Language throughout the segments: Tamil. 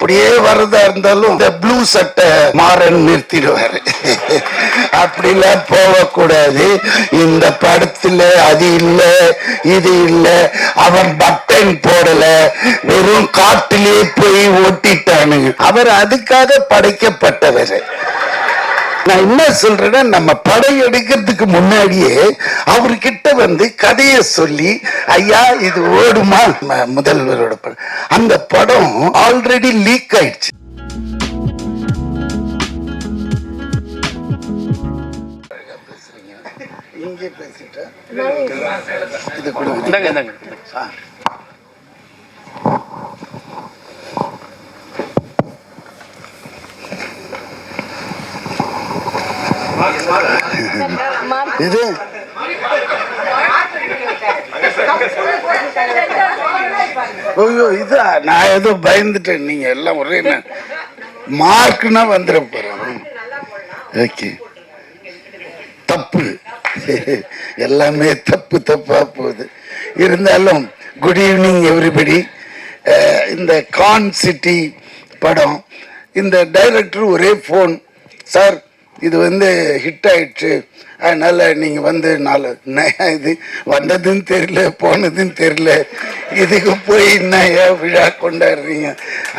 அப்படியே வரதா இருந்தாலும் இந்த ப்ளூ சட்டை மாறன் நிறுத்திடுவாரு. அப்படிலாம் போகக்கூடாது. இந்த படத்துல அது இல்ல இது இல்ல, அவன் பட்டன் போடல, வெறும் காட்டிலே போய் ஓட்டிட்டானுங்க. அவர் அதுக்காக படைக்கப்பட்டவர். நான் என்ன சொல்றேன்னா, நம்ம படம் எடுக்கிறதுக்கு முன்னாடியே அவர்கிட்ட வந்து கதையை சொல்லி, ஐயா இது ஓடுமா, முதல்வரோட படம், அந்த படம் ஆல்ரெடி லீக் ஆயிடுச்சு. இங்கே பேசிட்டேன். இது கொடுங்க. இது ஐயோ, இது நான் ஏதோ பயந்துட்டேன். நீங்க எல்லாம் ஒரே மார்க்னா வந்துட போறேன். ஓகே, தப்பு, எல்லாமே தப்பு தப்பா போகுது. இருந்தாலும் குட் ஈவினிங் எவ்ரிபடி. இந்த கான் சிட்டி படம், இந்த டைரக்டர் ஒரே ஃபோன், சார் இது வந்து ஹிட் ஆயிடுச்சு, அதனால நீங்க வந்து இது வந்ததுன்னு தெரியல போனதுன்னு தெரியல, இதுக்கு போய் என்னையா விழா கொண்டாடுறீங்க,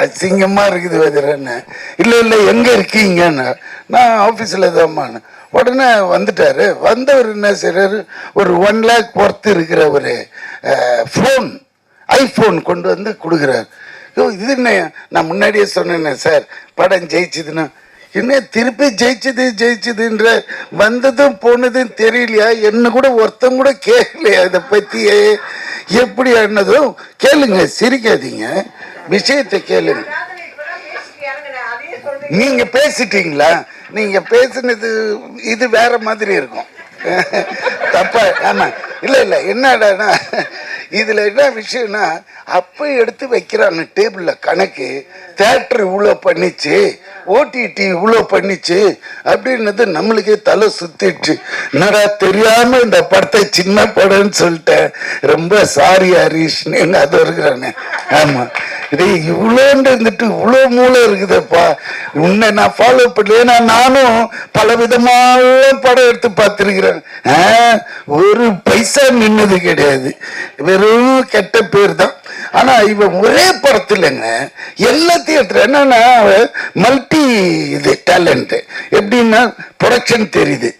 அசிங்கமா இருக்குது வதுரன்னு. இல்லை இல்லை எங்க இருக்கீங்கன்னா, நான் ஆஃபீஸில் தான்மான. உடனே வந்துட்டாரு. வந்தவர் என்ன செய்றாரு, ஒரு 1 lakh ஒர்த்து இருக்கிற ஒரு ஃபோன், ஐஃபோன் கொண்டு வந்து கொடுக்குறாரு. இது என்ன, நான் முன்னாடியே சொன்னேன் சார் படம் ஜெயிச்சுதுன்னா, என்ன திருப்பி ஜெயிச்சதுன்ற, வந்ததும் போனதும் தெரியலையா, என்ன கூட ஒருத்தம் கூட கேட்கலையா இதை பத்தியே, எப்படி ஆனதும் கேளுங்க, சிரிக்காதீங்க, விஷயத்தை கேளுங்க. நீங்க பேசிட்டீங்களா, நீங்க பேசினது இது வேற மாதிரி இருக்கும். தப்பா, ஆமா, இல்ல இல்ல, என்னடானா இதுல என்ன விஷயம்னா, அப்ப எடுத்து வைக்கிறாங்க டேபிள்ல கணக்கு, தியேட்டர் இவ்வளோ பண்ணிச்சு, ஓடிடி இவ்வளோ பண்ணிச்சு அப்படின்னது நம்மளுக்கே தலை சுத்திடுச்சு. என்னடா தெரியாம இந்த படத்தை சின்ன படம்னு சொல்லிட்டேன், ரொம்ப சாரி ஹரீஷ்னு எங்க அது இருக்கிறானே. ஆமா, இது இவ்வளோன்னு இருந்துட்டு இவ்வளோ மூளை இருக்குதுப்பா, உன்னை நான் ஃபாலோ பண்ணல. நானும் பல விதமான படம் எடுத்து பார்த்துருக்கிறேன், ஒரு பைசா நின்னது கிடையாது, வெறும் கெட்ட பேர் தான். ஆனா இவன் ஒரே படத்துலங்க எல்லாத்தையும் எடுத்துற, என்னன்னா மல்டி இது டேலண்ட். எப்படின்னா ப்ரொடக்ஷன் தெரியுது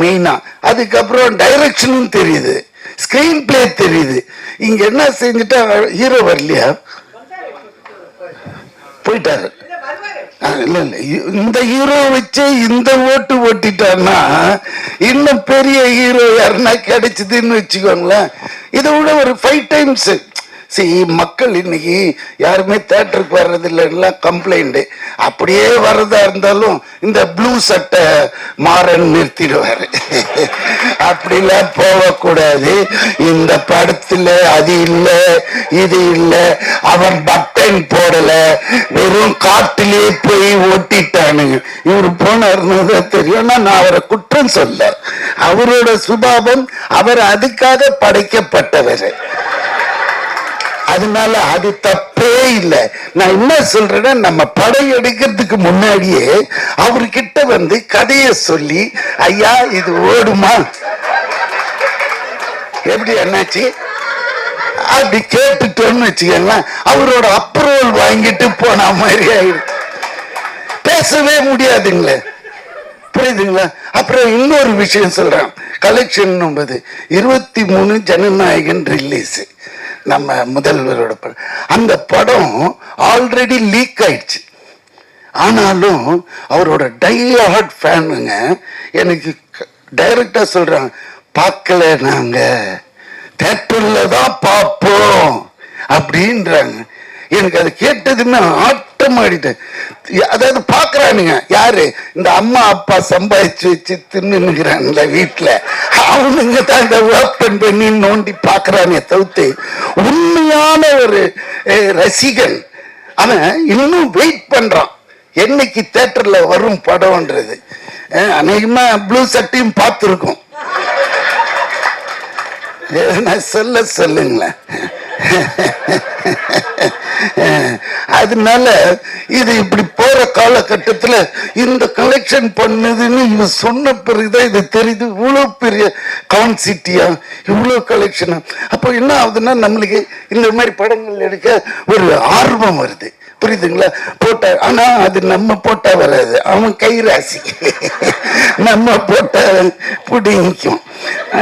மெயினா, அதுக்கப்புறம் டைரக்ஷனும் தெரியுது, ஸ்கிரீன் பிளே தெரியுது. இங்க என்ன செஞ்சுட்டா, ஹீரோ வரலையா, போயிட்டாரு. இல்ல இல்ல, இந்த ஹீரோ வச்சு இந்த ஓட்டு ஓட்டிட்டான்னா இன்னும் பெரிய ஹீரோ யாருன்னா கிடைச்சதுன்னு வச்சுக்கோங்களேன். இதை விட ஒரு 5 times. மக்கள் இன்னைக்கு யாருமே தேட்டருக்கு வர்றதில்லை, கம்ப்ளைண்ட். அப்படியே வர்றதா இருந்தாலும் இந்த ப்ளூ சட்டை மாறன் நிறுத்திடுவாரு. அப்படிலாம் போகக்கூடாது. இந்த படத்துல அது இல்ல இது இல்ல, அவன் பட்டன் போடல, வெறும் காட்டிலே போய் ஓட்டிட்டானுங்க. இவரு போனாருன்னு தெரியும். நான் அவரை குற்றம் சொல்ல, அவரோட சுபாவம், அவர் அதுக்காக படைக்கப்பட்டவர், அதனால அது தப்பே இல்லை. நான் என்ன சொல்றேன்னா, நம்ம படம் எடுக்கிறதுக்கு முன்னாடியே அவர்கிட்ட வந்து கதையை சொல்லி, ஐயா இது ஓடுமா, எப்படி என்னாச்சு அப்படி கேட்டுட்டோன்னு வச்சுக்கோங்க, அவரோட அப்ரூவல் வாங்கிட்டு போன மாதிரி ஆயிடும், பேசவே முடியாதுங்களே, புரியுதுங்களா? அப்புறம் இன்னொரு விஷயம் சொல்றேன், கலெக்ஷன் 23 ஜனநாயகன் ரிலீஸ், நம்ம முதல்வரோட படம். அந்த படம் ஆல்ரெடி லீக் ஆயிடுச்சு. ஆனாலும் அவரோட டை-ஹார்ட் ஃபேனுங்க எனக்கு டைரக்டா சொல்றாங்க, பார்க்கல, நாங்க தியேட்டர்ல தான் பார்ப்போம் அப்படின்றாங்க. எனக்கு அது கேட்டதுமே ஆட்டம் ஆடிட்டேன். அதாவது பாக்குறானுங்க யாரு, இந்த அம்மா அப்பா சம்பாதிச்சு வச்சு தின்னுங்கிறான்ல வீட்டுல, அவனுங்க தான் இந்த ஓப்பன் பண்ணி நோண்டி பாக்குறானே தவிர்த்து, உண்மையான ஒரு ரசிகன் அவன் இன்னும் வெயிட் பண்றான் என்னைக்கு தியேட்டர்ல வரும் படம்ன்றது. அநேகமா ப்ளூ சட்டையும் பார்த்துருக்கோம். சொல்லுங்களேன். அதனால இது இப்படி போற காலகட்டத்தில் இந்த கலெக்ஷன் பண்ணுதுன்னு இவன் சொன்ன பிறகுதான் இது தெரியுது. இவ்வளவு பெரிய கான்சிட்டியா, இவ்வளவு கலெக்ஷனா. அப்போ என்ன ஆகுதுன்னா நம்மளுக்கு இந்த மாதிரி படங்கள் எடுக்க ஒரு ஆர்வம் வருது. புரியுதுங்களா? போட்டா, ஆனா அது நம்ம போட்டா வராது, அவன் கை ராசி. நம்ம போட்டா பிடிக்கும்,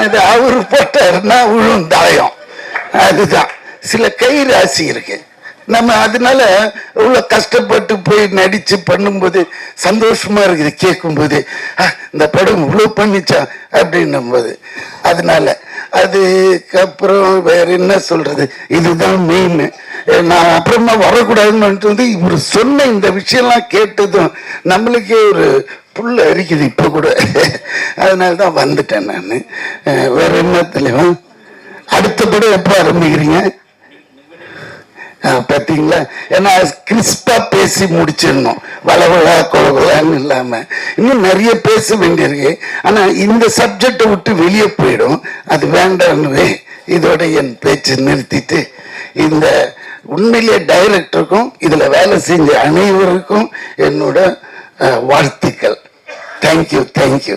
அது அவரு போட்டாருன்னா விழுந்தாயம். அதுதான் சில கை ராசி இருக்கு. நம்ம அதனால இவ்வளவு கஷ்டப்பட்டு போய் நடிச்சு பண்ணும்போது சந்தோஷமா இருக்குது. கேட்கும்போது இந்த படம் இவ்வளவு பண்ணிச்சா அப்படின்னும் போது, அதனால அதுக்கப்புறம் வேற என்ன சொல்றது, இதுதான் மெயின். நான் அப்புறமா வரக்கூடாதுன்னு வந்து இவர் சொன்ன இந்த விஷயம்லாம் கேட்டதும் நம்மளுக்கே ஒரு புல்ல அரிக்குது இப்ப கூட. அதனாலதான் வந்துட்டேன் நான். வேற என்ன தலைவா, அடுத்த படம் எப்ப ஆரம்பிக்கிறீங்க? பார்த்தீங்களா? ஏன்னா கிறிஸ்பா பேசி முடிச்சிடணும், வளவளா கொலகொலான்னு இல்லாம. இன்னும் நிறைய பேச வேண்டியிருக்கு, ஆனா இந்த சப்ஜெக்டை விட்டு வெளியே போயிடும், அது வேண்டான்னு இதோட என் பேச்சு நிறுத்திட்டு, இந்த உண்மையிலே டைரக்டருக்கும் இதுல வேலை செஞ்ச அனைவருக்கும் என்னோட வாழ்த்துக்கள். Thank you, thank you.